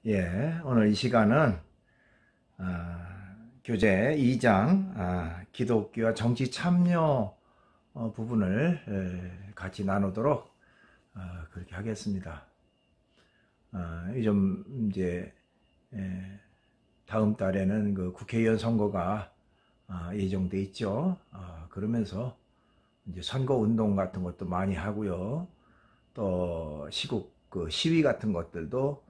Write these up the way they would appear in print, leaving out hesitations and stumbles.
예, 오늘 이 시간은 교재 2장 기독교와 정치 참여 부분을 같이 나누도록 그렇게 하겠습니다. 좀 이제 다음 달에는 그 국회의원 선거가 예정돼 있죠. 그러면서 이제 선거 운동 같은 것도 많이 하고요. 또 시국 그 시위 같은 것들도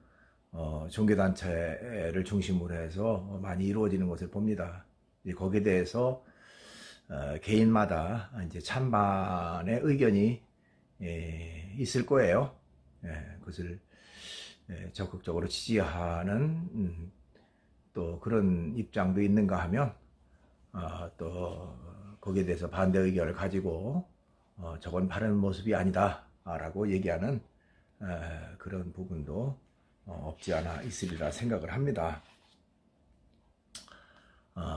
종교단체를 중심으로 해서 많이 이루어지는 것을 봅니다. 거기에 대해서 개인마다 이제 찬반의 의견이 있을 거예요. 그것을 적극적으로 지지하는 또 그런 입장도 있는가 하면 또 거기에 대해서 반대 의견을 가지고 저건 바른 모습이 아니다 라고 얘기하는 그런 부분도 없지 않아 있으리라 생각을 합니다.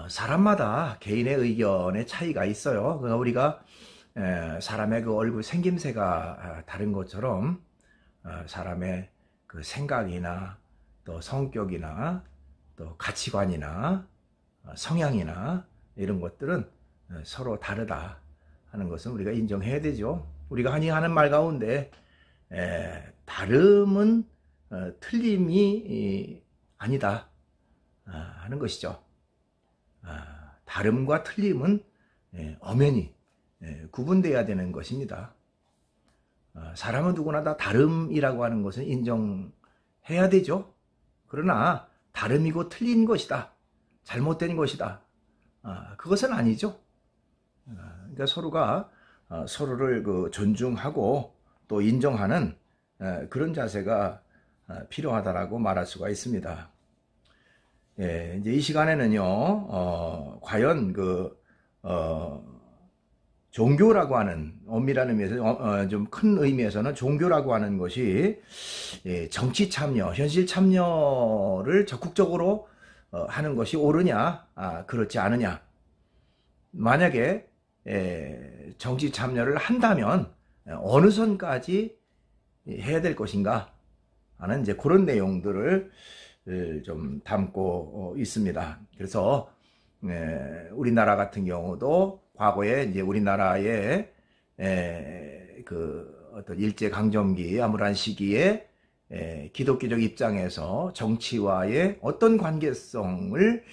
사람마다 개인의 의견의 차이가 있어요. 그러니까 우리가 사람의 그 얼굴 생김새가 다른 것처럼 사람의 그 생각이나 또 성격이나 또 가치관이나 성향이나 이런 것들은 서로 다르다 하는 것은 우리가 인정해야 되죠. 우리가 흔히 하는 말 가운데 다름은 틀림이 아니다 하는 것이죠. 다름과 틀림은 엄연히 구분되어야 되는 것입니다. 사람은 누구나 다 다름이라고 하는 것은 인정해야 되죠. 그러나 다름이고 틀린 것이다, 잘못된 것이다, 그것은 아니죠. 그러니까 서로가 서로를 존중하고 또 인정하는 그런 자세가 필요하다라고 말할 수가 있습니다. 이제 이 시간에는요, 과연 종교라고 하는 엄밀한 의미에서 좀 큰 의미에서는 종교라고 하는 것이 정치 참여, 현실 참여를 적극적으로 하는 것이 옳으냐, 그렇지 않으냐. 만약에 정치 참여를 한다면 어느 선까지 해야 될 것인가 하는 이제 그런 내용들을 좀 담고 있습니다. 그래서 우리나라 같은 경우도 과거에 이제 우리나라의 그 어떤 일제 강점기 암울한 시기에 기독교적 입장에서 정치와의 어떤 관계성을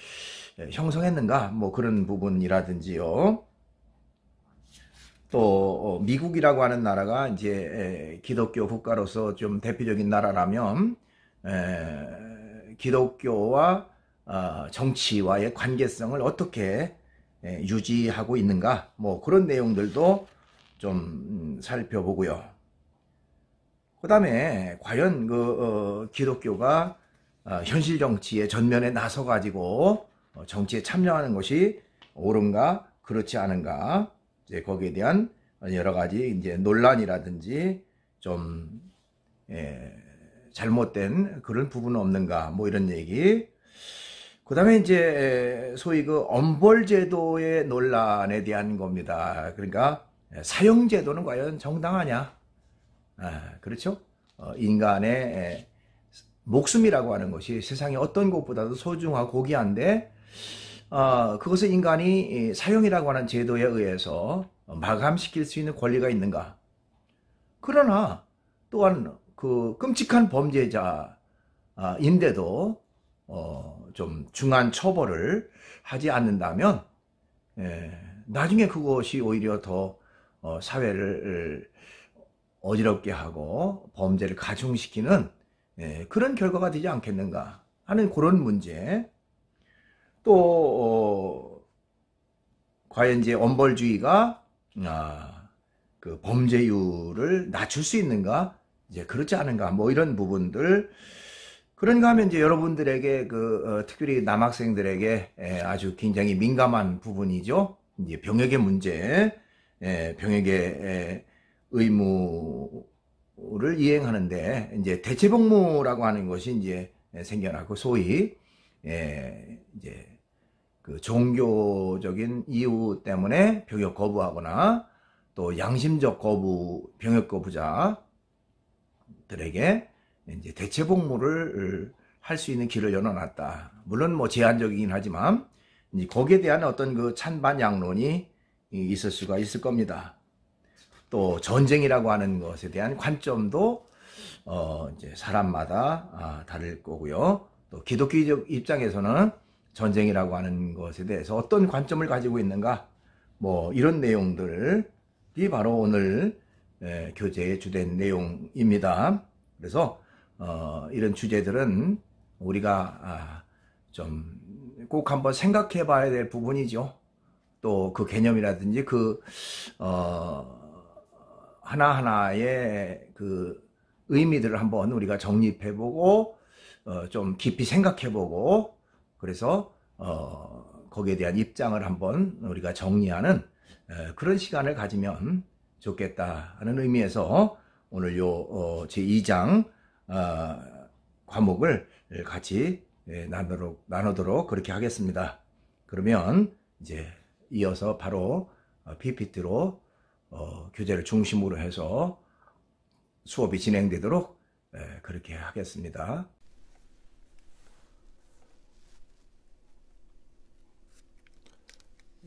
형성했는가, 뭐 그런 부분이라든지요. 또 미국이라고 하는 나라가 이제 기독교 국가로서 좀 대표적인 나라라면 기독교와 정치와의 관계성을 어떻게 유지하고 있는가, 뭐 그런 내용들도 좀 살펴보고요. 그 다음에 과연 기독교가 현실 정치의 전면에 나서 가지고 정치에 참여하는 것이 옳은가 그렇지 않은가, 이제 거기에 대한 여러 가지 이제 논란이라든지 좀 잘못된 그런 부분은 없는가, 뭐 이런 얘기. 그 다음에 이제 소위 엄벌제도의 논란에 대한 겁니다. 그러니까 사형제도는 과연 정당하냐? 그렇죠? 인간의 목숨이라고 하는 것이 세상에 어떤 것보다도 소중하고 고귀한데 그것을 인간이 사형이라고 하는 제도에 의해서 마감시킬 수 있는 권리가 있는가? 그러나 또한 그 끔찍한 범죄자인데도 좀 중한 처벌을 하지 않는다면 나중에 그것이 오히려 더 사회를 어지럽게 하고 범죄를 가중시키는 그런 결과가 되지 않겠는가 하는 그런 문제. 또 과연 이제 엄벌주의가 그 범죄율을 낮출 수 있는가, 이제 그렇지 않은가, 뭐 이런 부분들. 그런가 하면 이제 여러분들에게 특별히 남학생들에게 아주 굉장히 민감한 부분이죠. 이제 병역의 문제, 병역의 의무를 이행하는데 이제 대체복무라고 하는 것이 이제 생겨나고, 소위 이제 그 종교적인 이유 때문에 병역 거부하거나 또 양심적 병역 거부자들에게 이제 대체복무를 할 수 있는 길을 열어놨다. 물론 뭐 제한적이긴 하지만 이제 거기에 대한 어떤 그 찬반 양론이 있을 수가 있을 겁니다. 또 전쟁이라고 하는 것에 대한 관점도 이제 사람마다 다를 거고요. 또 기독교적 입장에서는 전쟁이라고 하는 것에 대해서 어떤 관점을 가지고 있는가, 뭐 이런 내용들이 바로 오늘 교재의 주된 내용입니다. 그래서 이런 주제들은 우리가 좀 꼭 한번 생각해 봐야 될 부분이죠. 또 그 개념이라든지 그 하나하나의 그 의미들을 한번 우리가 정립해 보고 좀 깊이 생각해 보고, 그래서 거기에 대한 입장을 한번 우리가 정리하는 그런 시간을 가지면 좋겠다 하는 의미에서 오늘 요 제2장 과목을 같이 나누도록 그렇게 하겠습니다. 그러면 이제 이어서 바로 PPT로 교재를 중심으로 해서 수업이 진행되도록 그렇게 하겠습니다.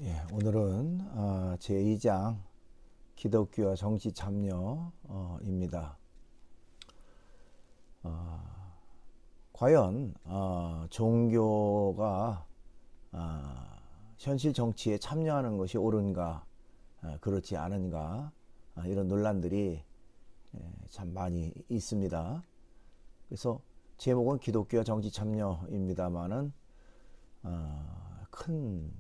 예, 오늘은 제2장 기독교와 정치 참여입니다. 과연 종교가 현실 정치에 참여하는 것이 옳은가, 그렇지 않은가, 이런 논란들이 참 많이 있습니다. 그래서 제목은 기독교와 정치 참여입니다만은 큰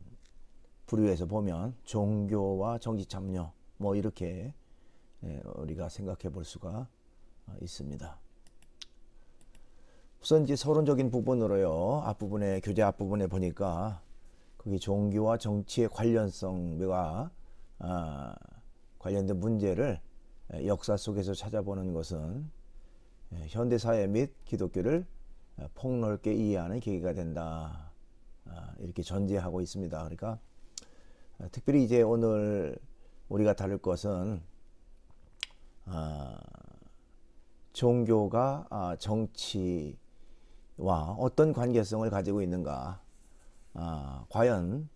부류에서 보면 종교와 정치 참여, 뭐 이렇게 우리가 생각해 볼 수가 있습니다. 우선 이제 서론적인 부분으로요, 앞부분에, 교재 앞부분에 보니까 거기 종교와 정치의 관련성과 관련된 문제를 역사 속에서 찾아보는 것은 현대사회 및 기독교를 폭넓게 이해하는 계기가 된다, 이렇게 전제하고 있습니다. 그러니까 특별히 이제 오늘 우리가 다룰 것은 종교가 정치와 어떤 관계성을 가지고 있는가, 과연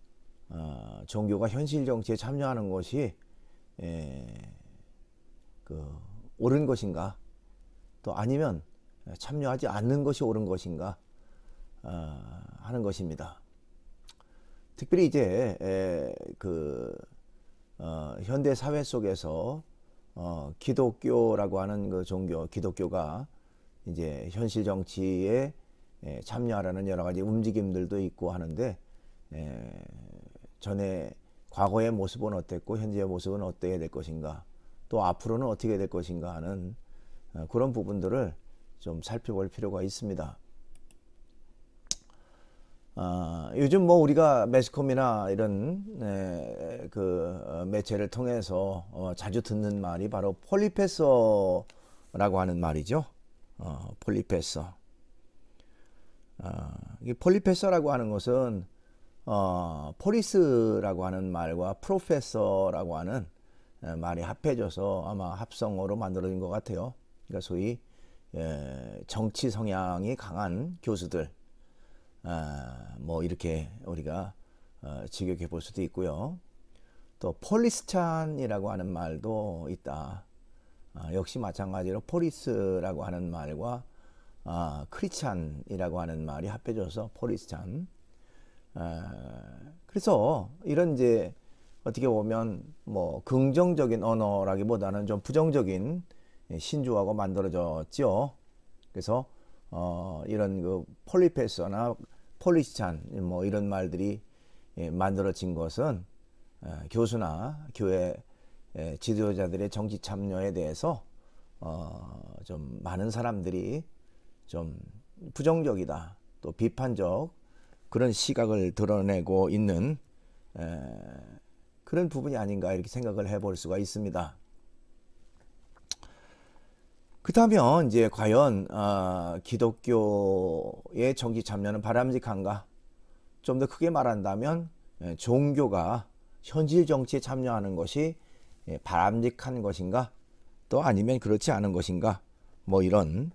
종교가 현실 정치에 참여하는 것이 옳은 것인가, 또 아니면 참여하지 않는 것이 옳은 것인가 하는 것입니다. 특별히 이제 현대 사회 속에서 기독교라고 하는 그 종교, 기독교가 이제 현실 정치에 참여하라는 여러 가지 움직임들도 있고 하는데, 전에 과거의 모습은 어땠고 현재의 모습은 어떻게 될 것인가, 또 앞으로는 어떻게 될 것인가 하는 그런 부분들을 좀 살펴볼 필요가 있습니다. 요즘 뭐 우리가 매스컴이나 이런 매체를 통해서 자주 듣는 말이 바로 폴리페서라고 하는 말이죠. 폴리페서. 이 폴리페서라고 하는 것은 폴리스라고 하는 말과 프로페서라고 하는 말이 합해져서 아마 합성어로 만들어진 것 같아요. 그러니까 소위 정치 성향이 강한 교수들, 뭐 이렇게 우리가 직역해 볼 수도 있고요. 또 폴리스찬이라고 하는 말도 있다. 역시 마찬가지로 폴리스라고 하는 말과 크리스찬이라고 하는 말이 합해져서 폴리스찬. 그래서 이런 이제 어떻게 보면 뭐 긍정적인 언어라기보다는 좀 부정적인 신조어가 만들어졌죠. 그래서 이런 그 폴리페서나 폴리스찬 뭐 이런 말들이 만들어진 것은 교수나 교회 지도자들의 정치 참여에 대해서 좀 많은 사람들이 좀 부정적이다, 또 비판적 그런 시각을 드러내고 있는 그런 부분이 아닌가, 이렇게 생각을 해볼 수가 있습니다. 그렇다면 이제 과연 기독교의 정치 참여는 바람직한가? 좀 더 크게 말한다면 종교가 현실 정치에 참여하는 것이 바람직한 것인가? 또 아니면 그렇지 않은 것인가? 뭐 이런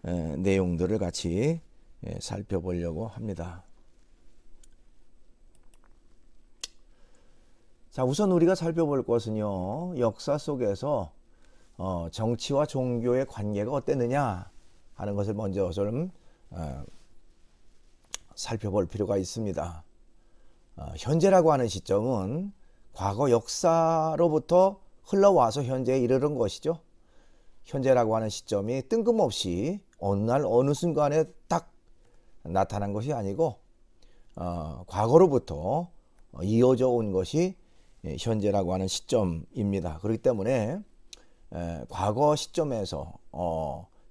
내용들을 같이 살펴보려고 합니다. 자, 우선 우리가 살펴볼 것은요, 역사 속에서 정치와 종교의 관계가 어땠느냐 하는 것을 먼저 좀 살펴볼 필요가 있습니다. 현재라고 하는 시점은 과거 역사로부터 흘러와서 현재에 이르는 것이죠. 현재라고 하는 시점이 뜬금없이 어느 날 어느 순간에 딱 나타난 것이 아니고 과거로부터 이어져 온 것이 현재라고 하는 시점입니다. 그렇기 때문에 과거 시점에서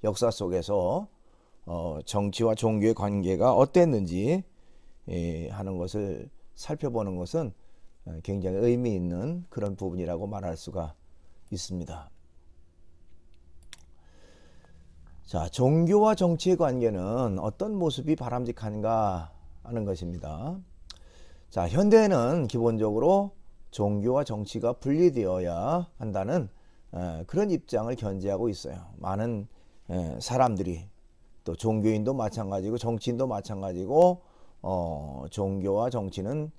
역사 속에서 정치와 종교의 관계가 어땠는지 하는 것을 살펴보는 것은 굉장히 의미 있는 그런 부분이라고 말할 수가 있습니다. 자, 종교와 정치의 관계는 어떤 모습이 바람직한가 하는 것입니다. 자, 현대에는 기본적으로 종교와 정치가 분리되어야 한다는 그런 입장을 견지하고 있어요. 많은 사람들이, 또 종교인도 마찬가지고 정치인도 마찬가지고 종교와 정치는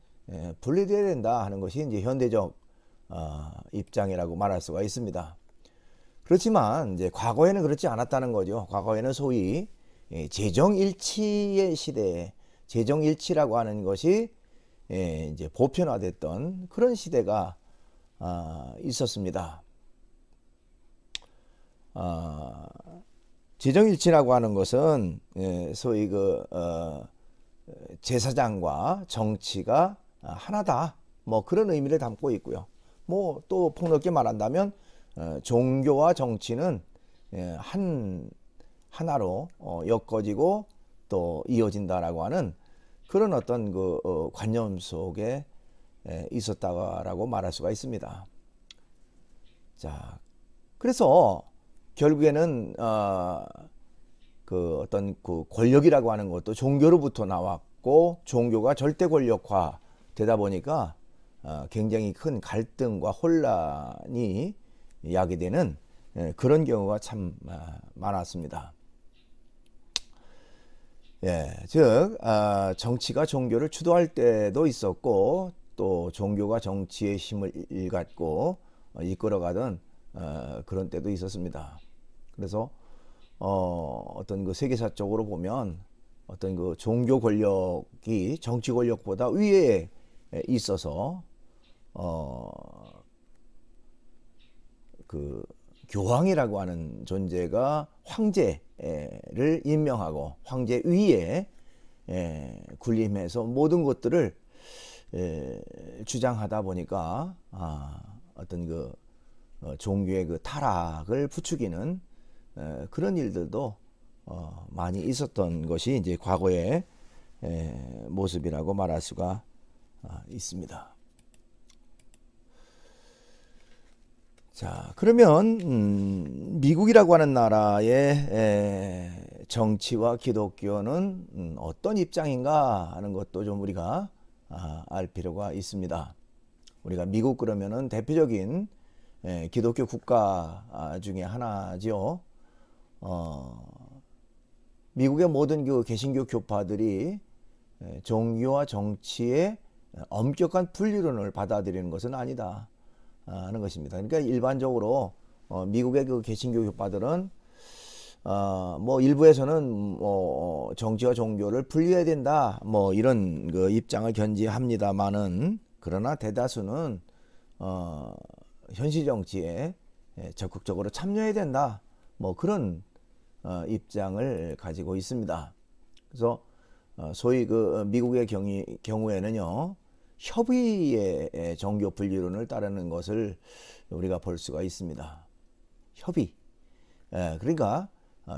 분리되어야 된다 하는 것이 이제 현대적 입장이라고 말할 수가 있습니다. 그렇지만 이제 과거에는 그렇지 않았다는 거죠. 과거에는 소위 재정일치의 시대에, 재정일치라고 하는 것이 이제 보편화됐던 그런 시대가 있었습니다. 재정일치라고 하는 것은 소위 제사장과 정치가 하나다, 뭐 그런 의미를 담고 있고요. 뭐 또 폭넓게 말한다면 종교와 정치는 하나로 엮어지고 또 이어진다라고 하는 그런 어떤 관념 속에 있었다라고 말할 수가 있습니다. 자, 그래서 결국에는 어떤 권력이라고 하는 것도 종교로부터 나왔고, 종교가 절대 권력화 되다 보니까 굉장히 큰 갈등과 혼란이 야기되는 그런 경우가 참 많았습니다. 즉 정치가 종교를 주도할 때도 있었고, 또 종교가 정치의 힘을 일갖고 이끌어가던 그런 때도 있었습니다. 그래서 어떤 세계사적으로 보면 어떤 종교 권력이 정치 권력보다 위에 있어서 교황이라고 하는 존재가 황제를 임명하고 황제 위에 군림해서 모든 것들을 주장하다 보니까 어떤 종교의 타락을 부추기는 그런 일들도 많이 있었던 것이 이제 과거의 모습이라고 말할 수가 있습니다. 자, 그러면 미국이라고 하는 나라의 정치와 기독교는 어떤 입장인가 하는 것도 좀 우리가 알 필요가 있습니다. 우리가 미국 그러면은 대표적인 기독교 국가 중에 하나죠. 미국의 모든 개신교 교파들이 종교와 정치의 엄격한 분리론을 받아들이는 것은 아니다 하는 것입니다. 그러니까 일반적으로 미국의 개신교 교파들은 뭐 일부에서는 정치와 종교를 분리해야 된다, 뭐 이런 입장을 견지합니다만은, 그러나 대다수는 현실 정치에 적극적으로 참여해야 된다, 뭐 그런 입장을 가지고 있습니다. 그래서 소위 미국의 경우에는요, 협의의 종교 분리론을 따르는 것을 우리가 볼 수가 있습니다. 협의. 그러니까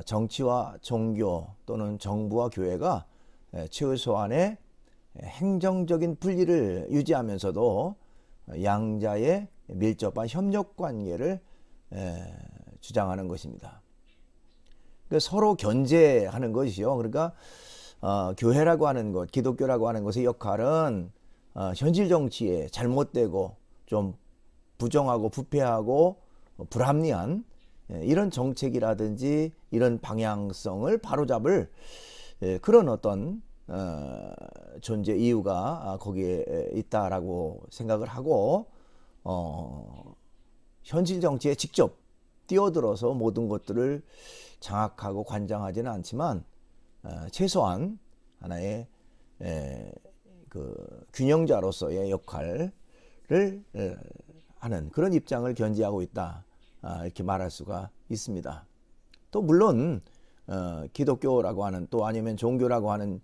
정치와 종교 또는 정부와 교회가 최소한의 행정적인 분리를 유지하면서도 양자의 밀접한 협력 관계를 주장하는 것입니다. 그러니까 서로 견제하는 것이요. 그러니까 교회라고 하는 것, 기독교라고 하는 것의 역할은 현실 정치에 잘못되고 좀 부정하고 부패하고 불합리한 이런 정책이라든지 이런 방향성을 바로잡을 그런 어떤 존재 이유가 거기에 있다라고 생각을 하고 현실 정치에 직접 뛰어들어서 모든 것들을 장악하고 관장하지는 않지만 최소한 하나의 그 균형자로서의 역할을 하는 그런 입장을 견지하고 있다, 이렇게 말할 수가 있습니다. 또 물론 기독교라고 하는 또 아니면 종교라고 하는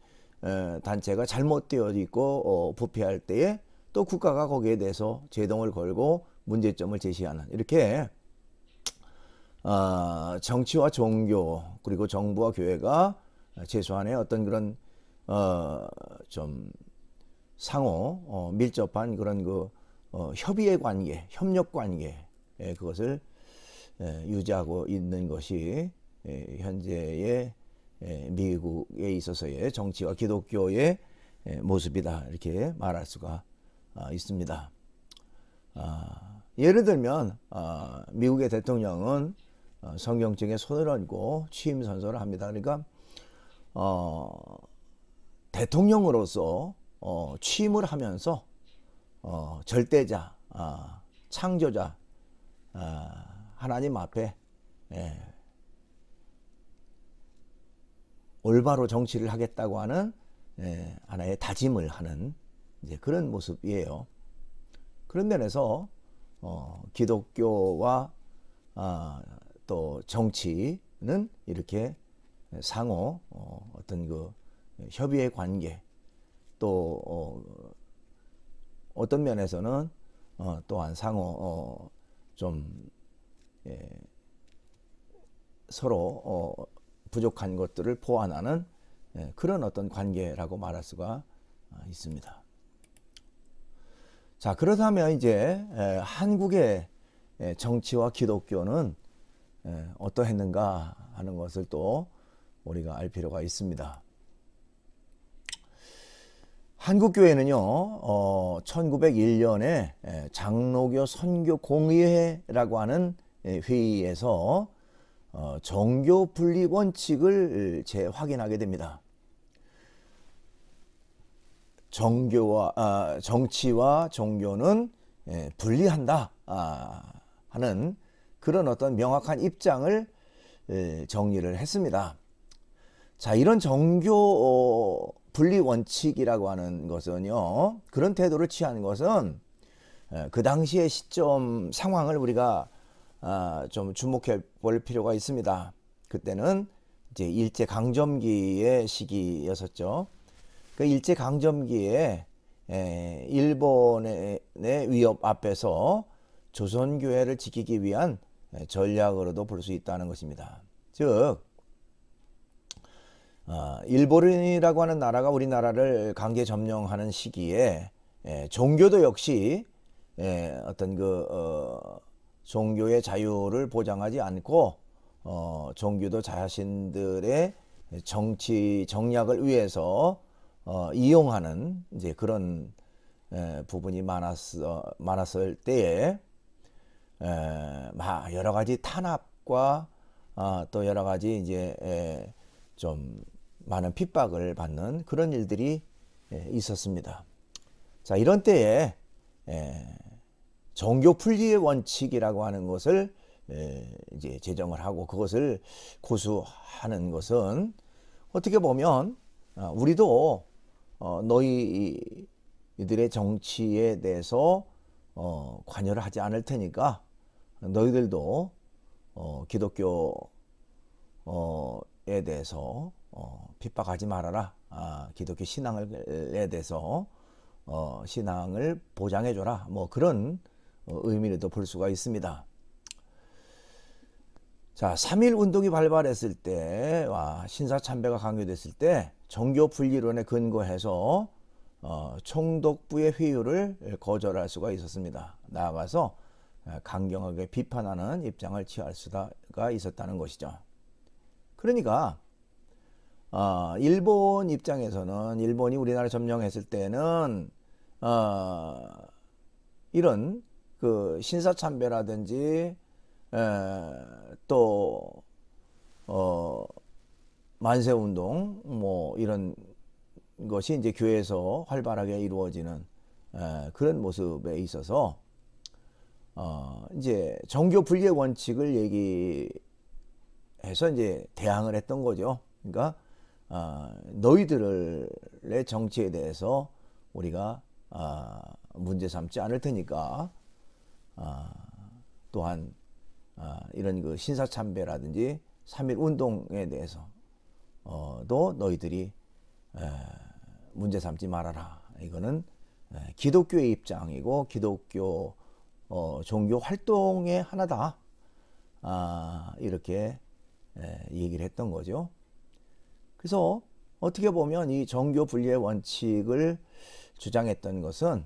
단체가 잘못되어 있고 부패할 때에 또 국가가 거기에 대해서 제동을 걸고 문제점을 제시하는, 이렇게 정치와 종교 그리고 정부와 교회가 최소한의 어떤 그런 좀 상호 밀접한 그런 그 협의의 관계, 협력 관계, 그것을 유지하고 있는 것이 현재의 미국에 있어서의 정치와 기독교의 모습이다, 이렇게 말할 수가 있습니다. 예를 들면 미국의 대통령은 성경책에 손을 얹고 취임 선서를 합니다. 그러니까 대통령으로서 취임을 하면서 절대자, 창조자 하나님 앞에 올바로 정치를 하겠다고 하는 하나의 다짐을 하는 이제 그런 모습이에요. 그런 면에서 기독교와 또 정치는 이렇게 상호 어떤 그 협의의 관계, 또 어떤 면에서는 또한 상호 좀 서로 부족한 것들을 보완하는 그런 어떤 관계라고 말할 수가 있습니다. 자, 그렇다면 이제 한국의 정치와 기독교는 어떠했는가 하는 것을 또 우리가 알 필요가 있습니다. 한국교회는요, 1901년에 장로교 선교공의회라고 하는 회의에서 종교 분리 원칙을 재확인하게 됩니다. 정치와 종교는 분리한다 하는 그런 어떤 명확한 입장을 정리를 했습니다. 자, 이런 종교 분리 원칙이라고 하는 것은요, 그런 태도를 취한 것은 그 당시의 시점 상황을 우리가 좀 주목해 볼 필요가 있습니다. 그때는 이제 일제 강점기의 시기였었죠. 그 일제 강점기에 일본의 위협 앞에서 조선교회를 지키기 위한 전략으로도 볼 수 있다는 것입니다. 즉 일본이라고 하는 나라가 우리나라를 강제 점령하는 시기에 종교도 역시 어떤 그 종교의 자유를 보장하지 않고 종교도 자신들의 정치 정략을 위해서 이용하는 이제 그런 부분이 많았을 때에 여러 가지 탄압과 또 여러 가지 이제 좀 많은 핍박을 받는 그런 일들이 있었습니다. 자, 이런 때에 종교 분리의 원칙이라고 하는 것을 이제 제정을 하고 그것을 고수하는 것은 어떻게 보면 우리도 너희들의 정치에 대해서 관여를 하지 않을 테니까 너희들도 기독교에 대해서 핍박하지 말아라. 기독교 신앙에 대해서 신앙을 보장해줘라. 뭐 그런 의미로도 볼 수가 있습니다. 자, 3.1 운동이 발발했을 때, 신사참배가 강요됐을 때 종교 분리론에 근거해서 총독부의 회유를 거절할 수가 있었습니다. 나아가서 강경하게 비판하는 입장을 취할 수가 있었다는 것이죠. 그러니까 일본 입장에서는 일본이 우리나라를 점령했을 때는 이런 그 신사참배라든지 또 만세운동 뭐 이런 것이 이제 교회에서 활발하게 이루어지는 그런 모습에 있어서 이제 정교 분리의 원칙을 얘기해서 이제 대항을 했던 거죠. 그러니까 너희들의 정치에 대해서 우리가 문제 삼지 않을 테니까 또한 이런 그 신사참배라든지 3.1 운동에 대해서 도 너희들이 문제 삼지 말아라. 이거는 기독교의 입장이고 기독교 종교 활동의 하나다. 이렇게 얘기를 했던 거죠. 그래서 어떻게 보면 이 정교 분리의 원칙을 주장했던 것은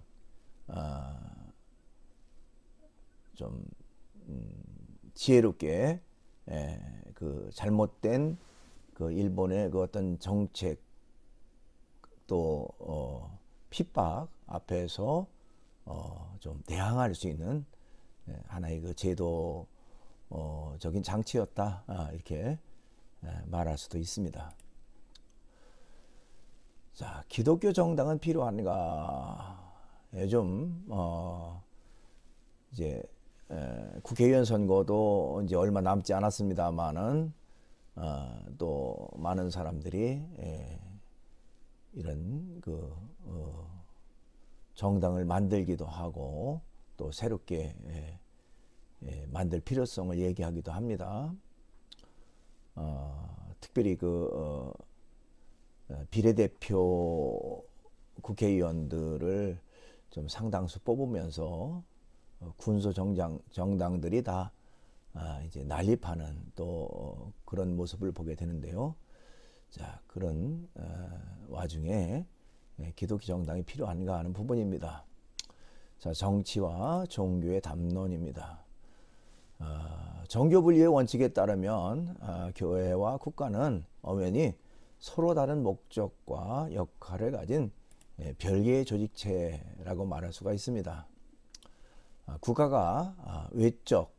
좀 지혜롭게 그 잘못된 그 일본의 그 어떤 정책 또 핍박 앞에서 좀 대항할 수 있는 하나의 그 제도적인 장치였다. 이렇게 말할 수도 있습니다. 자, 기독교 정당은 필요한가? 요즘 이제 국회의원 선거도 이제 얼마 남지 않았습니다만은 또 많은 사람들이 이런 그 정당을 만들기도 하고 또 새롭게 만들 필요성을 얘기하기도 합니다. 특별히 그 비례대표 국회의원들을 좀 상당수 뽑으면서 군소 정당들이 다 이제 난립하는 또 그런 모습을 보게 되는데요. 자, 그런 와중에 기독교 정당이 필요한가 하는 부분입니다. 자, 정치와 종교의 담론입니다. 정교 분리의 원칙에 따르면 교회와 국가는 엄연히 서로 다른 목적과 역할을 가진 별개의 조직체라고 말할 수가 있습니다. 국가가 외적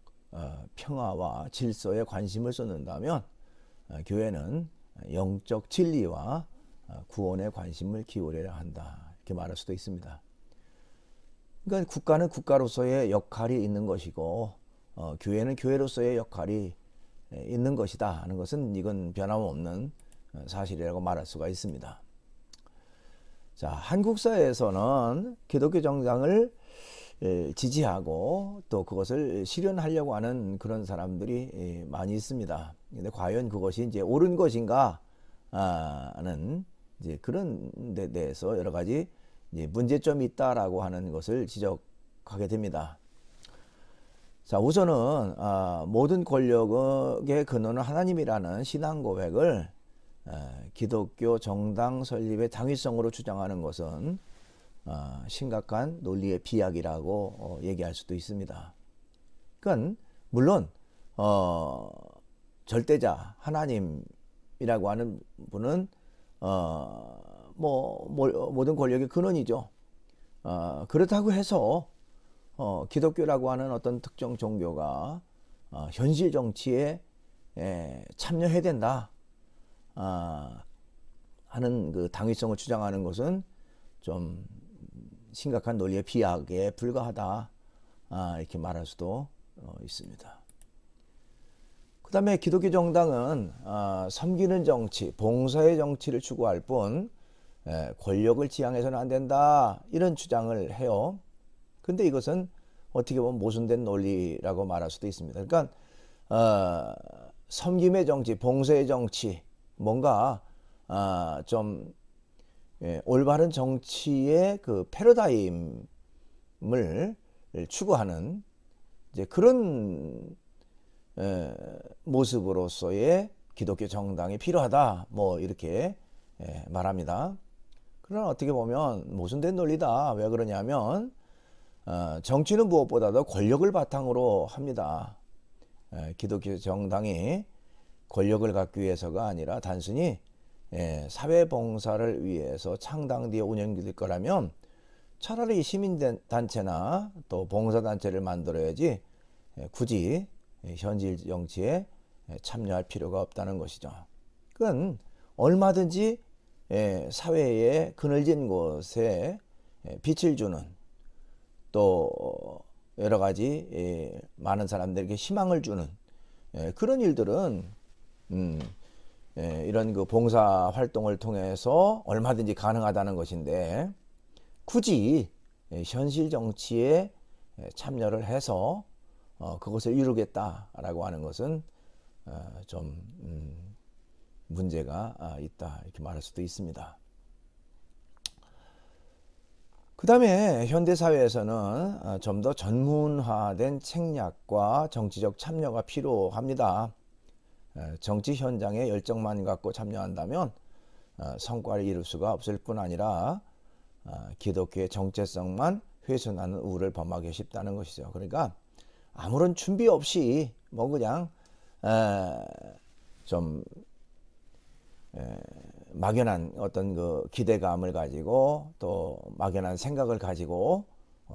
평화와 질서에 관심을 쏟는다면 교회는 영적 진리와 구원에 관심을 기울여야 한다. 이렇게 말할 수도 있습니다. 그러니까 국가는 국가로서의 역할이 있는 것이고 교회는 교회로서의 역할이 있는 것이다 하는 것은 이건 변함없는 사실이라고 말할 수가 있습니다. 자, 한국 사회에서는 기독교 정당을 지지하고 또 그것을 실현하려고 하는 그런 사람들이 많이 있습니다. 근데 과연 그것이 이제 옳은 것인가 하는 이제 그런 데 대해서 여러 가지 이제 문제점이 있다라고 하는 것을 지적하게 됩니다. 자, 우선은 모든 권력의 근원은 하나님이라는 신앙 고백을 기독교 정당 설립의 당위성으로 주장하는 것은 심각한 논리의 비약이라고 얘기할 수도 있습니다. 그건 물론 절대자 하나님이라고 하는 분은 모든 권력의 근원이죠. 그렇다고 해서 기독교라고 하는 어떤 특정 종교가 현실 정치에 참여해야 된다 하는 그 당위성을 주장하는 것은 좀 심각한 논리의 비약에 불과하다 이렇게 말할 수도 있습니다. 그 다음에 기독교 정당은 섬기는 정치, 봉사의 정치를 추구할 뿐 권력을 지향해서는 안 된다 이런 주장을 해요. 근데 이것은 어떻게 보면 모순된 논리라고 말할 수도 있습니다. 그러니까 섬김의 정치, 봉사의 정치, 뭔가 좀 올바른 정치의 그 패러다임을 추구하는 이제 그런 모습으로서의 기독교 정당이 필요하다 뭐 이렇게 말합니다. 그러나 어떻게 보면 모순된 논리다. 왜 그러냐면 정치는 무엇보다도 권력을 바탕으로 합니다. 기독교 정당이 권력을 갖기 위해서가 아니라 단순히 사회봉사를 위해서 창당되어 운영될 거라면 차라리 시민단체나 또 봉사단체를 만들어야지 굳이 현실 정치에 참여할 필요가 없다는 것이죠. 그건 얼마든지 사회의 그늘진 곳에 빛을 주는, 또 여러 가지 많은 사람들에게 희망을 주는 그런 일들은 이런 그 봉사 활동을 통해서 얼마든지 가능하다는 것인데, 굳이 현실 정치에 참여를 해서 그것을 이루겠다라고 하는 것은 좀 문제가 있다, 이렇게 말할 수도 있습니다. 그 다음에 현대사회에서는 좀 더 전문화된 책략과 정치적 참여가 필요합니다. 정치 현장에 열정만 갖고 참여한다면 성과를 이룰 수가 없을 뿐 아니라 기독교의 정체성만 훼손하는 우를 범하기 쉽다는 것이죠. 그러니까 아무런 준비 없이 뭐 그냥 좀 막연한 어떤 그 기대감을 가지고 또 막연한 생각을 가지고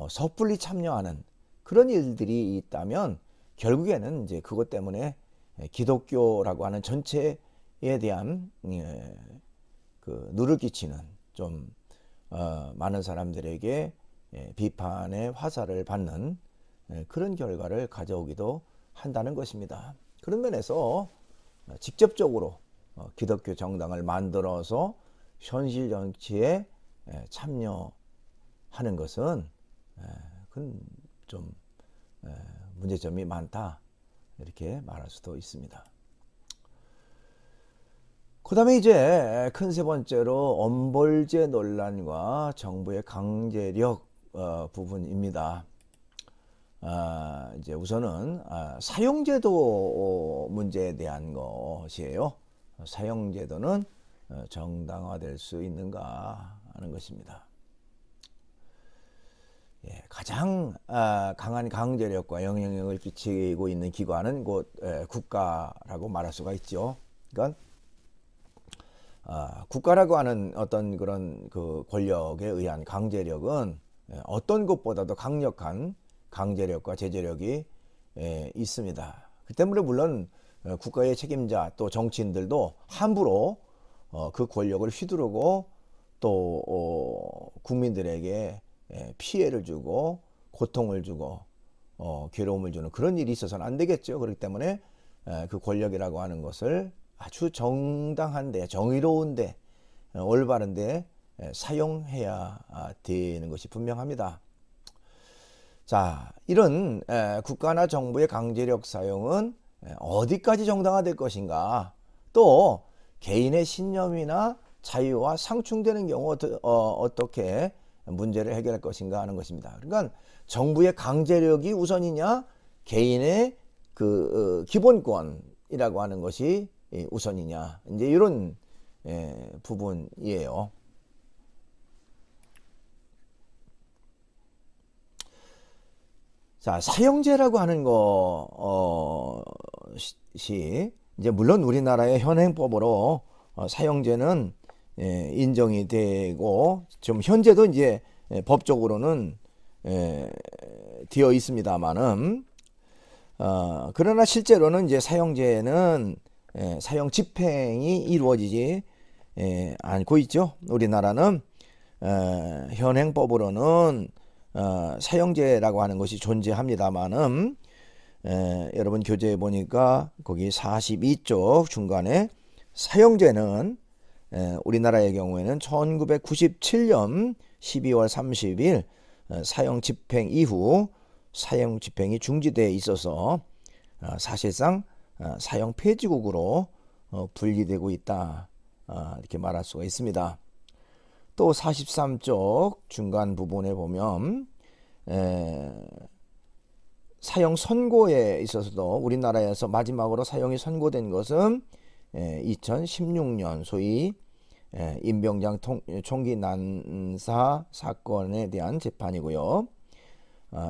섣불리 참여하는 그런 일들이 있다면, 결국에는 이제 그것 때문에 기독교라고 하는 전체에 대한 그 누를 끼치는, 좀 많은 사람들에게 비판의 화살을 받는 그런 결과를 가져오기도 한다는 것입니다. 그런 면에서 직접적으로 기독교 정당을 만들어서 현실 정치에 참여하는 것은 그건 좀 문제점이 많다, 이렇게 말할 수도 있습니다. 그 다음에 이제 큰 세 번째로 엄벌제 논란과 정부의 강제력 부분입니다. 이제 우선은 사형제도 문제에 대한 것이에요. 사형제도는 정당화될 수 있는가 하는 것입니다. 가장 강한 강제력과 영향력을 끼치고 있는 기관은 곧 국가라고 말할 수가 있죠. 그러니까 국가라고 하는 어떤 그런 그 권력에 의한 강제력은 어떤 것보다도 강력한 강제력과 제재력이 있습니다. 그 때문에 물론 국가의 책임자 또 정치인들도 함부로 그 권력을 휘두르고 또 국민들에게 피해를 주고 고통을 주고 괴로움을 주는 그런 일이 있어서는 안 되겠죠. 그렇기 때문에 그 권력이라고 하는 것을 아주 정당한데, 정의로운데, 올바른데 사용해야 되는 것이 분명합니다. 자, 이런 국가나 정부의 강제력 사용은 어디까지 정당화될 것인가, 또 개인의 신념이나 자유와 상충되는 경우 어떻게 문제를 해결할 것인가 하는 것입니다. 그러니까 정부의 강제력이 우선이냐, 개인의 그 기본권이라고 하는 것이 우선이냐, 이제 이런 부분이에요. 자, 사형제라고 하는 것이 이제 물론 우리나라의 현행법으로 사형제는 인정이 되고 좀 현재도 이제 법적으로는 되어 있습니다만은 그러나 실제로는 이제 사형제는 사형 집행이 이루어지지 않고 있죠. 우리나라는 현행법으로는 사형제라고 하는 것이 존재합니다만은 여러분 교재에 보니까 거기 42쪽 중간에 사형제는 우리나라의 경우에는 1997년 12월 30일 사형 집행 이후 사형 집행이 중지되어 있어서 사실상 사형 폐지국으로 분리되고 있다, 이렇게 말할 수가 있습니다. 또 43쪽 중간 부분에 보면 사형 선고에 있어서도 우리나라에서 마지막으로 사형이 선고된 것은 2016년 소위 임병장 총기 난사 사건에 대한 재판이고요.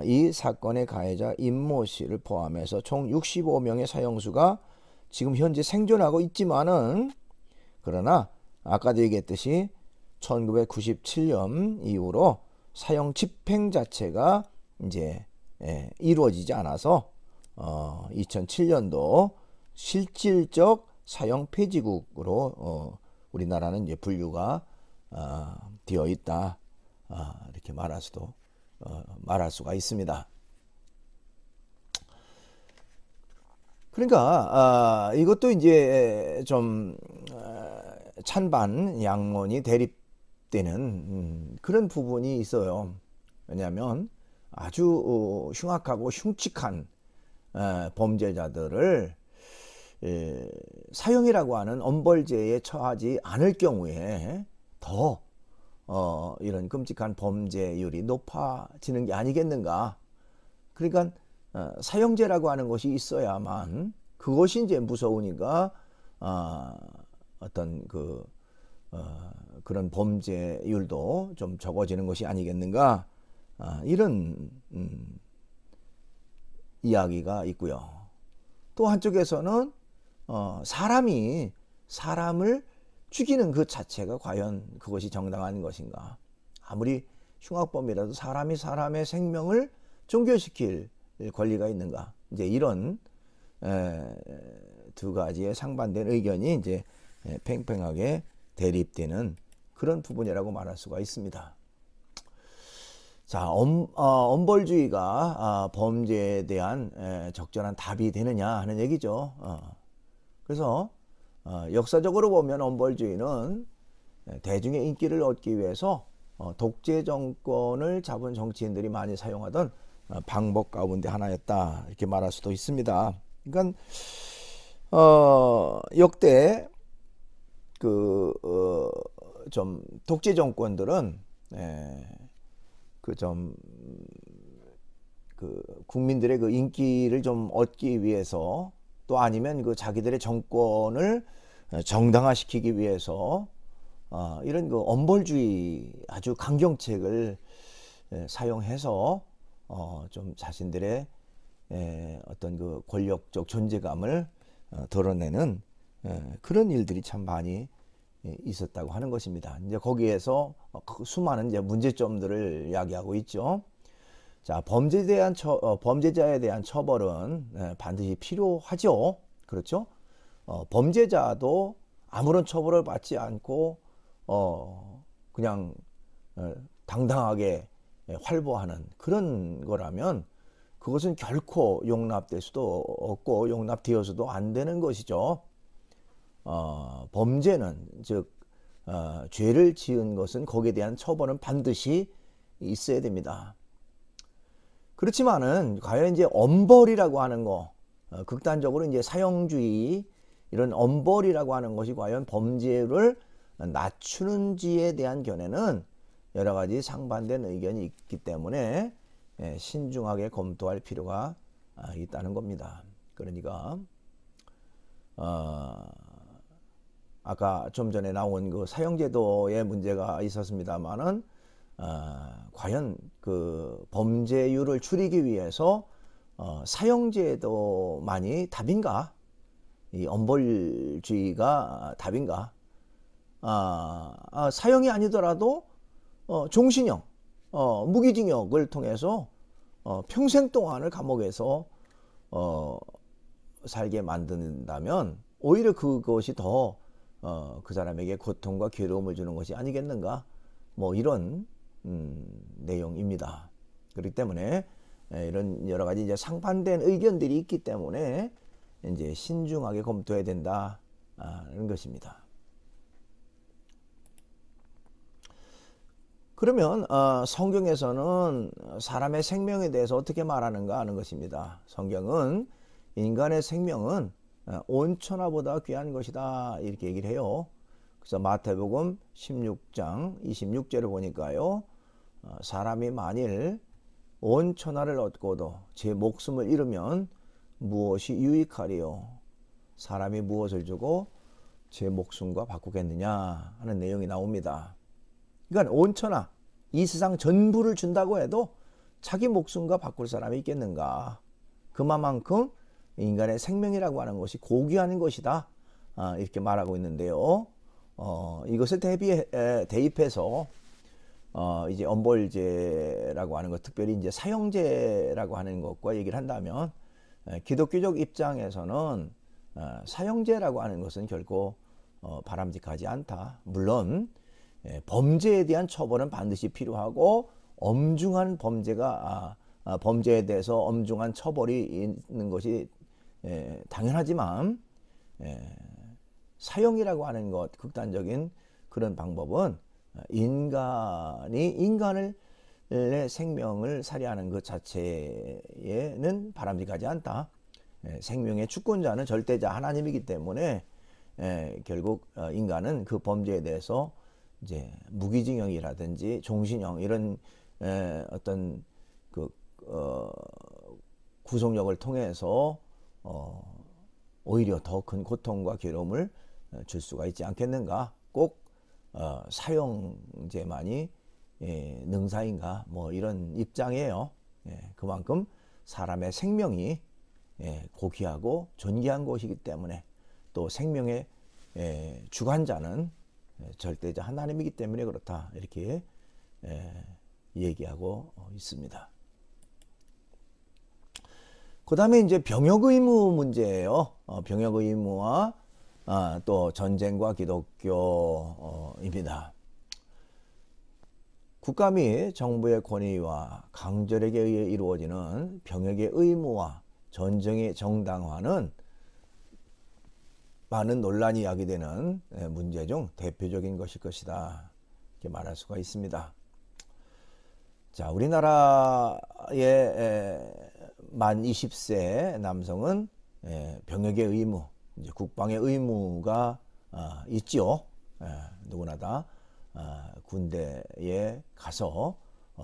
이 사건의 가해자 임모 씨를 포함해서 총 65명의 사형수가 지금 현재 생존하고 있지만은, 그러나 아까도 얘기했듯이 1997년 이후로 사형 집행 자체가 이제 이루어지지 않아서 2007년도 실질적 사형 폐지국으로 우리나라는 이제 분류가 되어 있다, 이렇게 말할 수가 있습니다. 그러니까 이것도 이제 좀 찬반 양론이 대립되는 그런 부분이 있어요. 왜냐하면 아주 흉악하고 흉측한 범죄자들을 사형이라고 하는 엄벌죄에 처하지 않을 경우에 더 이런 끔찍한 범죄율이 높아지는 게 아니겠는가. 그러니까 사형제라고 하는 것이 있어야만 그것이 이제 무서우니까 어떤 그런 범죄율도 좀 적어지는 것이 아니겠는가, 이런 이야기가 있고요. 또 한쪽에서는 사람이 사람을 죽이는 그 자체가 과연 그것이 정당한 것인가. 아무리 흉악범이라도 사람이 사람의 생명을 종결시킬 권리가 있는가. 이제 이런 두 가지의 상반된 의견이 이제 팽팽하게 대립되는 그런 부분이라고 말할 수가 있습니다. 자, 엄벌주의가 범죄에 대한 적절한 답이 되느냐 하는 얘기죠. 그래서 역사적으로 보면 엄벌주의는 대중의 인기를 얻기 위해서 독재 정권을 잡은 정치인들이 많이 사용하던 방법 가운데 하나였다, 이렇게 말할 수도 있습니다. 그러니까 역대 좀 독재 정권들은 국민들의 그 인기를 좀 얻기 위해서, 또 아니면 그 자기들의 정권을 정당화시키기 위해서 이런 그 엄벌주의 아주 강경책을 사용해서 좀 자신들의 어떤 그 권력적 존재감을 드러내는 그런 일들이 참 많이 있었다고 하는 것입니다. 이제 거기에서 수많은 이제 문제점들을 이야기하고 있죠. 자, 범죄자에 대한 처벌은 반드시 필요하죠. 그렇죠? 범죄자도 아무런 처벌을 받지 않고 그냥 당당하게 활보하는 그런 거라면 그것은 결코 용납될 수도 없고 용납되어서도 안 되는 것이죠. 범죄는 즉 죄를 지은 것은 거기에 대한 처벌은 반드시 있어야 됩니다. 그렇지만은 과연 이제 엄벌이라고 하는 거, 극단적으로 이제 사형주의, 이런 엄벌이라고 하는 것이 과연 범죄를 낮추는지에 대한 견해는 여러 가지 상반된 의견이 있기 때문에 신중하게 검토할 필요가 있다는 겁니다. 그러니까 아까 좀 전에 나온 그 사형제도의 문제가 있었습니다만은 과연 그 범죄율을 줄이기 위해서 사형제도만이 답인가? 이 엄벌주의가 답인가? 사형이 아니더라도 종신형, 무기징역을 통해서 평생 동안을 감옥에서 살게 만든다면 오히려 그것이 더 그 사람에게 고통과 괴로움을 주는 것이 아니겠는가? 뭐 이런 내용입니다. 그렇기 때문에 이런 여러 가지 이제 상반된 의견들이 있기 때문에 이제 신중하게 검토해야 된다는 것입니다. 그러면 성경에서는 사람의 생명에 대해서 어떻게 말하는가 하는 것입니다. 성경은 인간의 생명은 온천하보다 귀한 것이다, 이렇게 얘기를 해요. 그래서 마태복음 16장 26절을 보니까요, 사람이 만일 온 천하를 얻고도 제 목숨을 잃으면 무엇이 유익하리요? 사람이 무엇을 주고 제 목숨과 바꾸겠느냐 하는 내용이 나옵니다. 그러니까 온 천하, 이 세상 전부를 준다고 해도 자기 목숨과 바꿀 사람이 있겠는가? 그만큼 인간의 생명이라고 하는 것이 고귀한 것이다, 이렇게 말하고 있는데요. 이것을 대입해서 이제 엄벌죄라고 하는 것, 특별히 이제 사형죄라고 하는 것과 얘기를 한다면, 기독교적 입장에서는 사형죄라고 하는 것은 결코 바람직하지 않다. 물론 범죄에 대한 처벌은 반드시 필요하고 엄중한 범죄에 대해서 엄중한 처벌이 있는 것이 당연하지만 사형이라고 하는 것, 극단적인 그런 방법은 인간의 생명을 살해하는 것 자체에는 바람직하지 않다. 생명의 주권자는 절대자 하나님이기 때문에 결국 인간은 그 범죄에 대해서 이제 무기징역이라든지 종신형 이런 어떤 그 구속력을 통해서 오히려 더 큰 고통과 괴로움을 줄 수가 있지 않겠는가? 꼭 사형제만이 능사인가? 뭐 이런 입장이에요. 그만큼 사람의 생명이 고귀하고 존귀한 것이기 때문에 또 생명의 주관자는 절대자 하나님이기 때문에 그렇다. 이렇게 얘기하고 있습니다. 그 다음에 이제 병역 의무 문제예요. 병역 의무와 또 전쟁과 기독교입니다. 국가 및 정부의 권위와 강절에게 의해 이루어지는 병역의 의무와 전쟁의 정당화는 많은 논란이 야기되는 문제 중 대표적인 것일 것이다. 이렇게 말할 수가 있습니다. 자, 우리나라의 만 20세 남성은 병역의 의무, 이제 국방의 의무가 있죠. 누구나 다 군대에 가서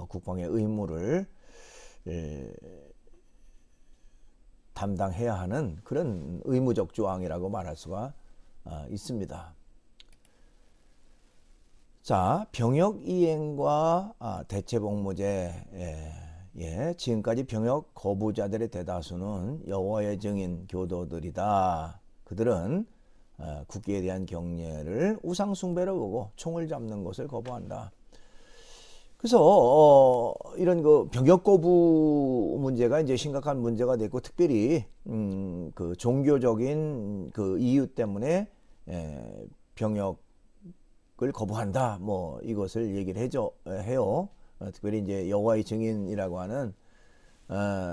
국방의 의무를 담당해야 하는 그런 의무적 조항이라고 말할 수가 있습니다. 자, 병역 이행과 대체복무제. 지금까지 병역 거부자들의 대다수는 여호와의 증인 교도들이다. 그들은 국기에 대한 경례를 우상 숭배로 보고 총을 잡는 것을 거부한다. 그래서 이런 그 병역 거부 문제가 이제 심각한 문제가 됐고, 특별히 그 종교적인 그 이유 때문에 병역을 거부한다. 뭐 이것을 얘기를 해요. 특별히 이제 여호와의 증인이라고 하는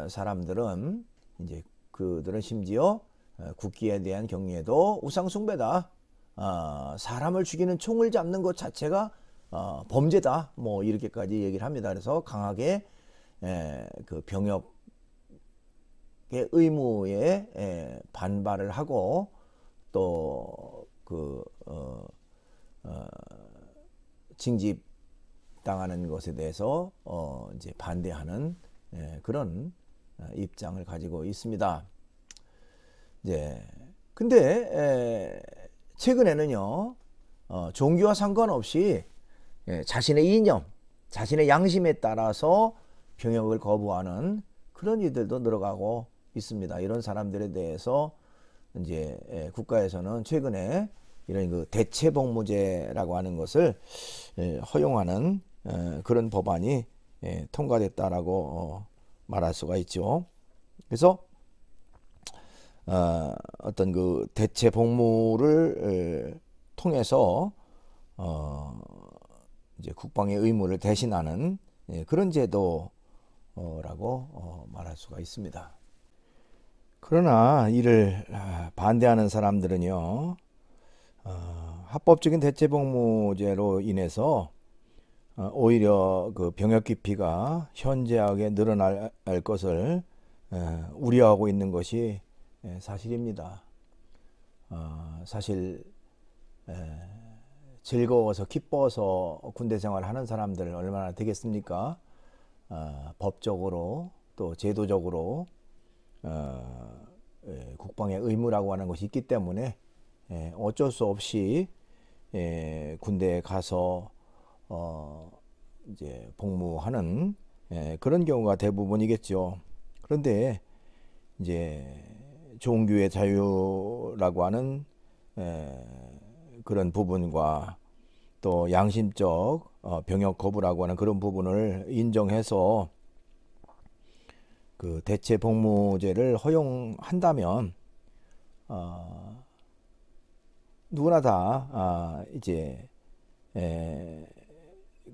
사람들은 이제 그들은 심지어 국기에 대한 경례도 우상 숭배다. 사람을 죽이는 총을 잡는 것 자체가 범죄다. 뭐 이렇게까지 얘기를 합니다. 그래서 강하게 그 병역의 의무에 반발을 하고 또 그 징집 당하는 것에 대해서 이제 반대하는 그런 입장을 가지고 있습니다. 이제 근데 최근에는요, 종교와 상관없이 자신의 이념, 자신의 양심에 따라서 병역을 거부하는 그런 이들도 늘어가고 있습니다. 이런 사람들에 대해서 이제 국가에서는 최근에 이런 그 대체복무제라고 하는 것을 허용하는 그런 법안이 통과됐다라고 말할 수가 있죠. 그래서 어떤 그 대체복무를 통해서 이제 국방의 의무를 대신하는 그런 제도라고 말할 수가 있습니다. 그러나 이를 반대하는 사람들은요, 합법적인 대체복무제로 인해서 오히려 그 병역 기피가 현저하게 늘어날 것을 우려하고 있는 것이 사실입니다. 사실 즐거워서 기뻐서 군대 생활을 하는 사람들 얼마나 되겠습니까? 법적으로 또 제도적으로 국방의 의무라고 하는 것이 있기 때문에 어쩔 수 없이 군대에 가서 이제 복무하는 그런 경우가 대부분이겠죠. 그런데 이제 종교의 자유라고 하는 그런 부분과 또 양심적 병역 거부라고 하는 그런 부분을 인정해서 그 대체 복무제를 허용한다면 누구나 다 이제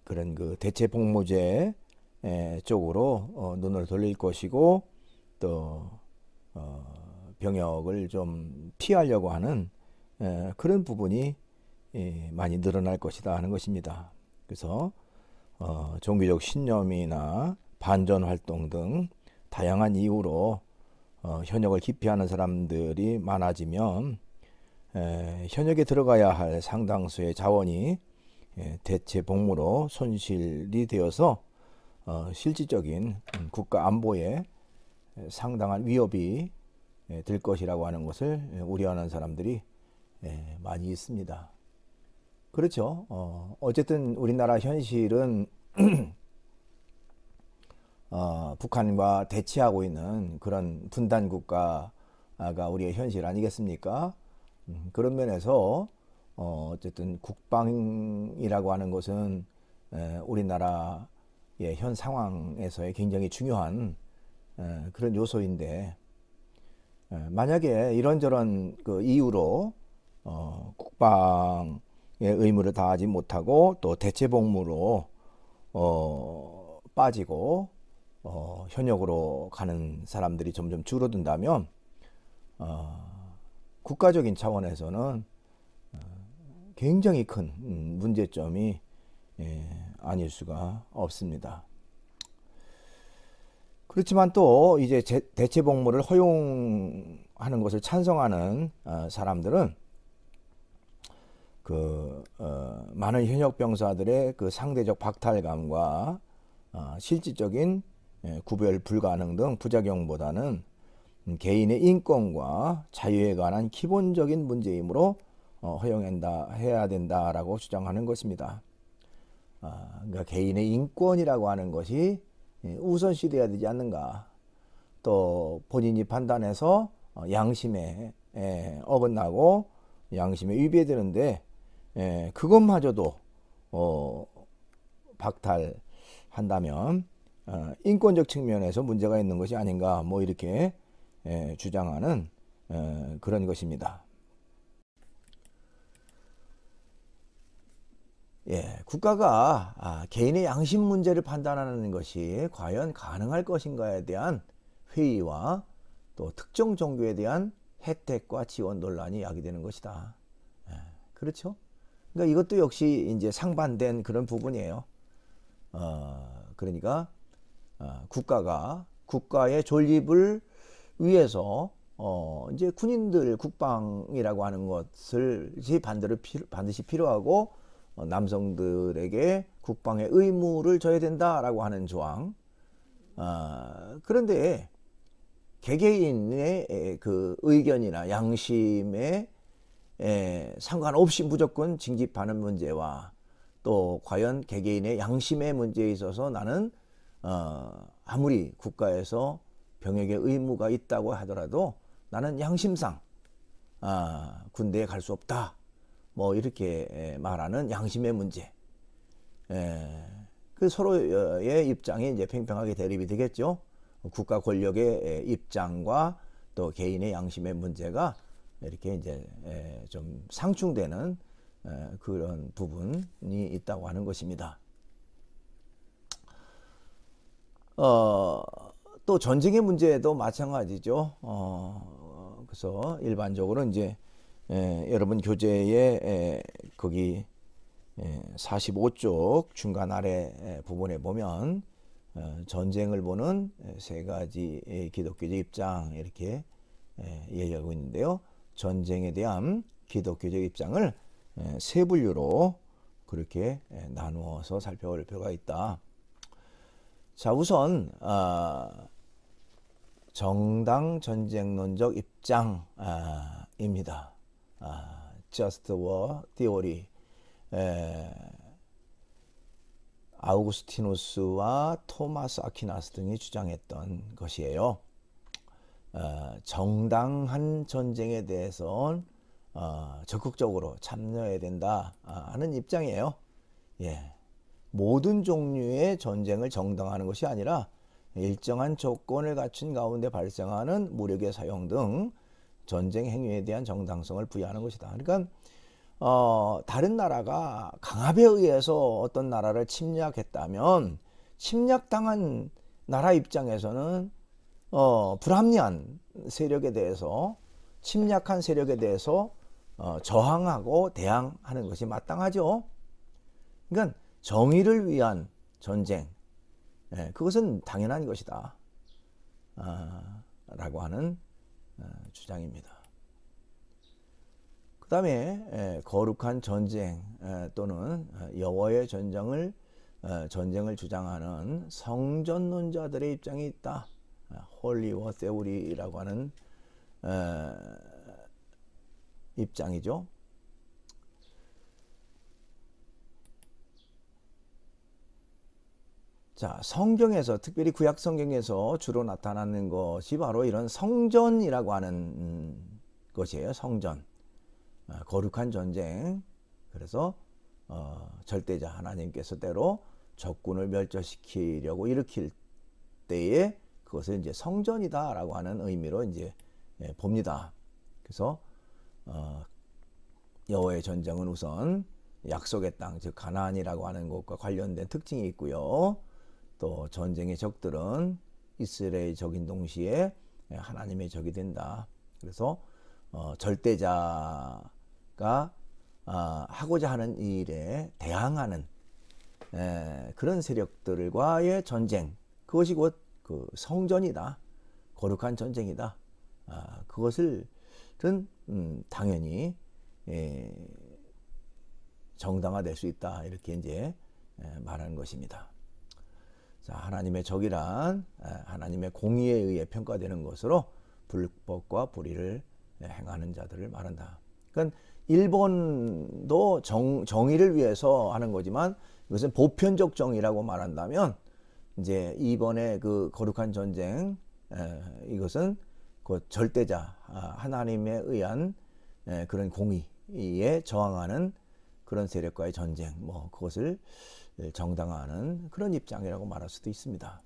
그런 그 대체 복무제 쪽으로 눈을 돌릴 것이고 또 병역을 좀 피하려고 하는 그런 부분이 많이 늘어날 것이다 하는 것입니다. 그래서 종교적 신념이나 반전 활동 등 다양한 이유로 현역을 기피하는 사람들이 많아지면 현역에 들어가야 할 상당수의 자원이 대체 복무로 손실이 되어서 실질적인 국가 안보에 상당한 위협이 될 것이라고 하는 것을 우려하는 사람들이 많이 있습니다. 그렇죠. 어쨌든 우리나라 현실은 북한과 대치하고 있는 그런 분단 국가가 우리의 현실 아니겠습니까? 그런 면에서 어쨌든 국방이라고 하는 것은 우리나라의 현 상황에서의 굉장히 중요한 그런 요소인데 만약에 이런저런 그 이유로 국방의 의무를 다하지 못하고 또 대체 복무로 빠지고 현역으로 가는 사람들이 점점 줄어든다면 국가적인 차원에서는 굉장히 큰 문제점이 아닐 수가 없습니다. 그렇지만 또 이제 대체 복무를 허용하는 것을 찬성하는 사람들은 그 많은 현역 병사들의 그 상대적 박탈감과 실질적인 구별 불가능 등 부작용보다는 개인의 인권과 자유에 관한 기본적인 문제이므로 허용해야 된다라고 주장하는 것입니다. 그러니까 개인의 인권이라고 하는 것이 우선시돼야 되지 않는가. 또 본인이 판단해서 양심에 어긋나고 양심에 위배되는데 그것마저도 박탈한다면 인권적 측면에서 문제가 있는 것이 아닌가 뭐 이렇게 주장하는 그런 것입니다. 국가가 개인의 양심 문제를 판단하는 것이 과연 가능할 것인가에 대한 회의와 또 특정 종교에 대한 혜택과 지원 논란이 야기되는 것이다. 그렇죠? 그러니까 이것도 역시 이제 상반된 그런 부분이에요. 그러니까 국가가 국가의 존립을 위해서 이제 군인들 국방이라고 하는 것을 반드시 필요하고 남성들에게 국방의 의무를 져야 된다라고 하는 조항. 그런데 개개인의 그 의견이나 양심에 상관없이 무조건 징집하는 문제와 또 과연 개개인의 양심의 문제에 있어서 나는 아무리 국가에서 병역의 의무가 있다고 하더라도 나는 양심상 군대에 갈 수 없다. 뭐 이렇게 말하는 양심의 문제. 그 서로의 입장이 이제 팽팽하게 대립이 되겠죠. 국가 권력의 입장과 또 개인의 양심의 문제가 이렇게 이제 좀 상충되는 그런 부분이 있다고 하는 것입니다. 또 전쟁의 문제도 마찬가지죠. 그래서 일반적으로 이제 여러분 교재에 거기 45쪽 중간 아래 부분에 보면 전쟁을 보는 세 가지 기독교적 입장 이렇게 얘기하고 있는데요. 전쟁에 대한 기독교적 입장을 세 분류로 그렇게 나누어서 살펴볼 필요가 있다. 자, 우선 정당 전쟁론적 입장입니다. Just War Theory. 아우구스티누스와 토마스 아퀴나스 등이 주장했던 것이에요. 정당한 전쟁에 대해서 적극적으로 참여해야 된다 하는 입장이에요. 모든 종류의 전쟁을 정당화하는 것이 아니라 일정한 조건을 갖춘 가운데 발생하는 무력의 사용 등 전쟁 행위에 대한 정당성을 부여하는 것이다. 그러니까 다른 나라가 강압에 의해서 어떤 나라를 침략했다면 침략당한 나라 입장에서는 불합리한 세력에 대해서 침략한 세력에 대해서 저항하고 대항하는 것이 마땅하죠. 그러니까 정의를 위한 전쟁, 그것은 당연한 것이다 라고 하는 주장입니다. 그 다음에 거룩한 전쟁 또는 여호와의 전쟁을 주장하는 성전론자들의 입장이 있다. 홀리 워 세오리라고 하는 입장이죠. 자, 성경에서 특별히 구약 성경에서 주로 나타나는 것이 바로 이런 성전이라고 하는 것이에요. 성전, 거룩한 전쟁. 그래서 절대자 하나님께서 때로 적군을 멸절시키려고 일으킬 때에 그것을 이제 성전이다라고 하는 의미로 이제 봅니다. 그래서 여호와의 전쟁은 우선 약속의 땅, 즉 가나안이라고 하는 곳과 관련된 특징이 있고요. 또 전쟁의 적들은 이스라엘의 적인 동시에 하나님의 적이 된다. 그래서 절대자가 하고자 하는 일에 대항하는 그런 세력들과의 전쟁, 그것이 곧 그 성전이다. 거룩한 전쟁이다. 그것을 당연히 정당화될 수 있다. 이렇게 이제 말하는 것입니다. 자, 하나님의 적이란 하나님의 공의에 의해 평가되는 것으로 불법과 불의를 행하는 자들을 말한다. 그러니까 일본도 정의를 위해서 하는 거지만 이것은 보편적 정의라고 말한다면 이제 이번에 그 거룩한 전쟁, 이것은 그 절대자 하나님에 의한 그런 공의에 저항하는 그런 세력과의 전쟁, 뭐 그것을 정당화하는 그런 입장이라고 말할 수도 있습니다.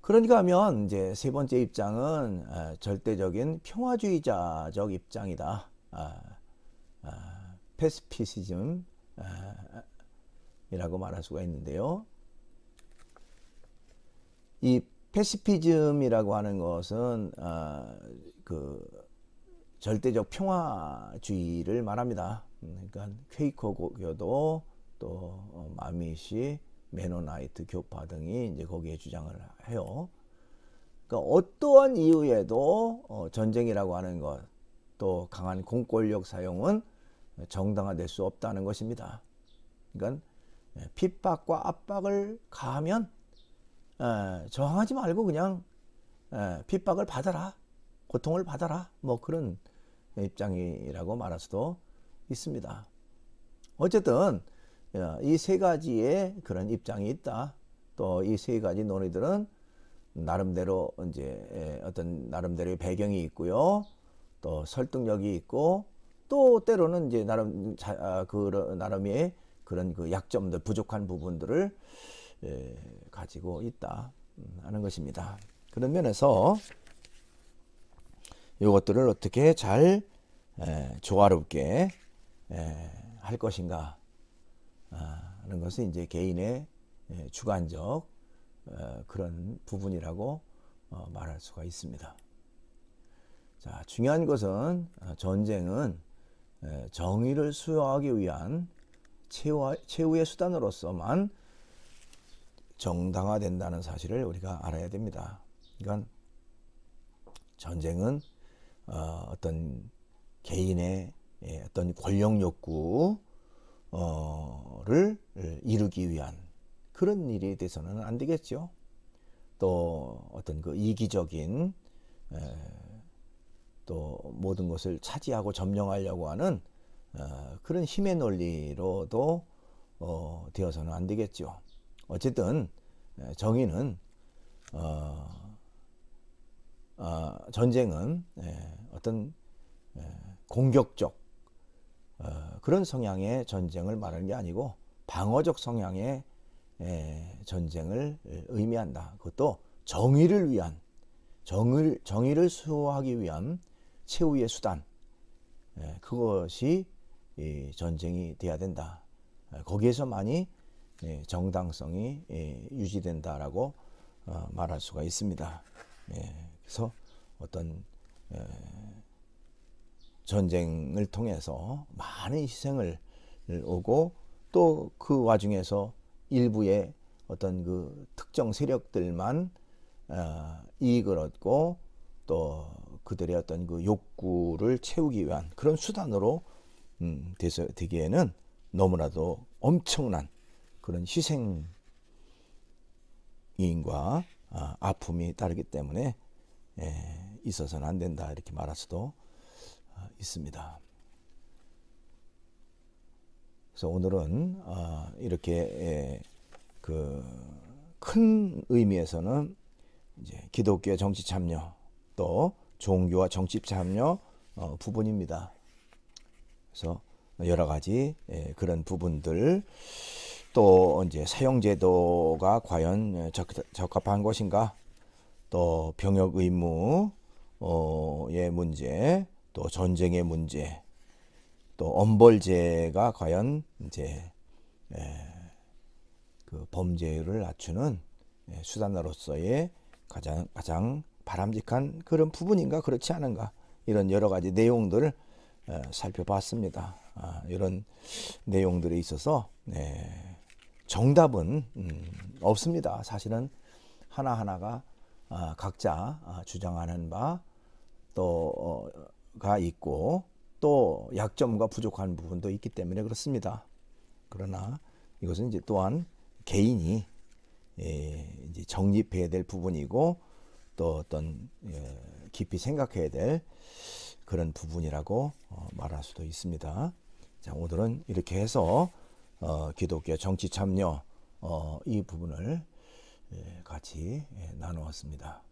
그러니까 하면 이제 세 번째 입장은 절대적인 평화주의자적 입장이다. 패시피시즘 이라고 말할 수가 있는데요. 이 패시피즘이라고 하는 것은 그 절대적 평화주의를 말합니다. 그러니까 퀘이커교도 또 마미시, 메노나이트 교파 등이 이제 거기에 주장을 해요. 그러니까 어떠한 이유에도 전쟁이라고 하는 것, 또 강한 공권력 사용은 정당화될 수 없다는 것입니다. 그러니까 핍박과 압박을 가하면 저항하지 말고 그냥 핍박을 받아라, 고통을 받아라, 뭐 그런 입장이라고 말할 수도 있습니다. 어쨌든 이 세 가지의 그런 입장이 있다. 또 이 세 가지 논의들은 나름대로 이제 어떤 나름대로의 배경이 있고요. 또 설득력이 있고 또 때로는 이제 나름의 그런 그 약점들, 부족한 부분들을 가지고 있다 하는 것입니다. 그런 면에서 이것들을 어떻게 잘 조화롭게 할 것인가 하는 것은 이제 개인의 주관적 그런 부분이라고 말할 수가 있습니다. 자, 중요한 것은 전쟁은 정의를 수호하기 위한 최후의 수단으로서만 정당화된다는 사실을 우리가 알아야 됩니다. 그러니까 전쟁은 어떤 개인의 어떤 권력 욕구를 이루기 위한 그런 일이 돼서는 안 되겠죠. 또 어떤 그 이기적인 또 모든 것을 차지하고 점령하려고 하는 그런 힘의 논리로도 되어서는 안 되겠죠. 어쨌든 정의는 전쟁은 어떤 공격적 그런 성향의 전쟁을 말하는 게 아니고 방어적 성향의 전쟁을 의미한다. 그것도 정의를 위한 정의를 수호하기 위한 최후의 수단, 그것이 이 전쟁이 돼야 된다. 거기에서만이 정당성이 유지된다라고 말할 수가 있습니다. 그래서 어떤 전쟁을 통해서 많은 희생을 오고 또 그 와중에서 일부의 어떤 그 특정 세력들만 이익을 얻고 또 그들의 어떤 그 욕구를 채우기 위한 그런 수단으로 되기에는 너무나도 엄청난 그런 희생인과 아픔이 따르기 때문에 있어서는 안 된다 이렇게 말할 수도 있습니다. 그래서 오늘은 이렇게 그 큰 의미에서는 이제 기독교 정치 참여 또 종교와 정치 참여 부분입니다. 그래서 여러 가지 그런 부분들 또 이제 사형 제도가 과연 적합한 것인가 또 병역 의무의 문제 또 전쟁의 문제 또 엄벌제가 과연 이제 그 범죄율을 낮추는 수단으로서의 가장 바람직한 그런 부분인가 그렇지 않은가 이런 여러 가지 내용들을 살펴봤습니다. 이런 내용들에 있어서 정답은 없습니다. 사실은 하나하나가 각자 주장하는 바 또가 있고 또 약점과 부족한 부분도 있기 때문에 그렇습니다. 그러나 이것은 이제 또한 개인이 이제 정립해야 될 부분이고 또 어떤 깊이 생각해야 될 그런 부분이라고 말할 수도 있습니다. 자, 오늘은 이렇게 해서 기독교 정치 참여 이 부분을 같이 나누었습니다.